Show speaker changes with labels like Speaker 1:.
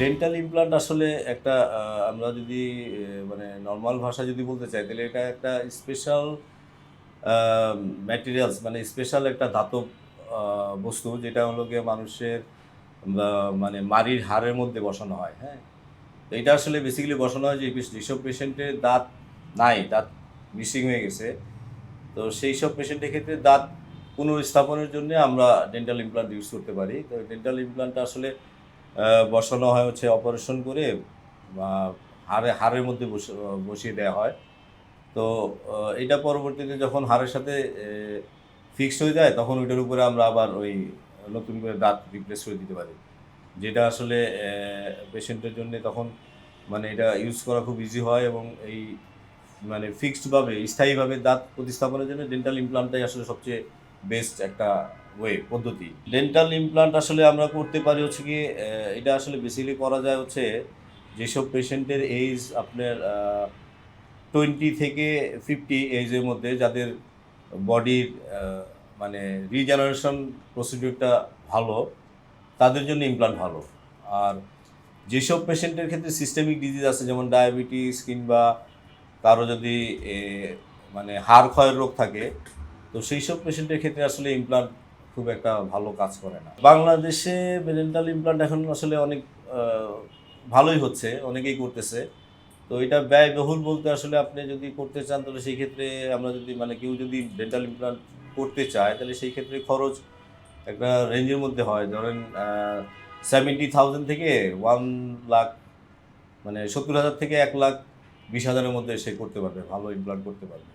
Speaker 1: Dental implant আসলে একটা আমরা যদি মানে নরমাল ভাষায় যদি বলতে চাই তাহলে এটা একটা স্পেশাল ম্যাটেরিয়ালস মানে স্পেশাল একটা ধাতব বস্তু যেটা হলো গিয়ে মানুষের মানে মাড়ির হাড়ের মধ্যে বসানো হয়, হ্যাঁ? তো এটা আসলে বেসিক্যালি বসানো হয় যেসব পেশেন্টের দাঁত নাই, দাঁত মিসিং হয়ে গেছে। তো সেই সব পেশেন্টের ক্ষেত্রে দাঁত পুনর্স্থাপনের জন্য আমরা ডেন্টাল ইমপ্লান্ট ইউজ করতে পারি। তো ডেন্টাল ইমপ্লান্টটা আসলে বসানো হয় হচ্ছে অপারেশন করে বা হাড়ের মধ্যে বসিয়ে দেওয়া হয়। তো এটা পরবর্তীতে যখন হাড়ের সাথে ফিক্সড হয়ে যায় তখন ওইটার উপরে আমরা আবার ওই নতুন করে দাঁত রিপ্লেস করে দিতে পারি। যেটা আসলে পেশেন্টের জন্যে তখন মানে এটা ইউজ করা খুব ইজি হয় এবং এই মানে ফিক্সডভাবে স্থায়ীভাবে দাঁত প্রতিস্থাপনের জন্য ডেন্টাল ইমপ্লান্টটাই আসলে সবচেয়ে বেস্ট একটা পদ্ধতি। ডেন্টাল ইমপ্লান্ট আসলে আমরা করতে পারি হচ্ছে গিয়ে এটা আসলে বেসিক্যালি করা যায় হচ্ছে যেসব পেশেন্টের এইজ আপনার 20 থেকে 50 এইজের মধ্যে যাদের বডির মানে রিজেনারেশন প্রসিডিউরটা ভালো, তাদের জন্য ইমপ্লান্ট ভালো। আর যেসব পেশেন্টের ক্ষেত্রে সিস্টেমিক ডিজিজ আছে যেমন ডায়াবেটিস কিংবা কারো যদি মানে হাড় ক্ষয়ের রোগ থাকে, তো সেই সব পেশেন্টের ক্ষেত্রে আসলে ইমপ্লান্ট খুব একটা ভালো কাজ করে না। বাংলাদেশে ডেন্টাল ইমপ্লান্ট এখন আসলে অনেক ভালোই হচ্ছে, অনেকেই করতেছে। তো এটা ব্যয়বহুল বলতে আসলে আপনি যদি করতে চান তাহলে সেই ক্ষেত্রে আমরা যদি মানে কেউ যদি ডেন্টাল ইমপ্লান্ট করতে চায় তাহলে সেই ক্ষেত্রে খরচ একটা রেঞ্জের মধ্যে হয়। ধরেন 70,000 থেকে 1,00,000 মানে 70,000 থেকে 1,20,000 এর মধ্যে সে করতে পারবে, ভালো ইমপ্লান্ট করতে পারবে।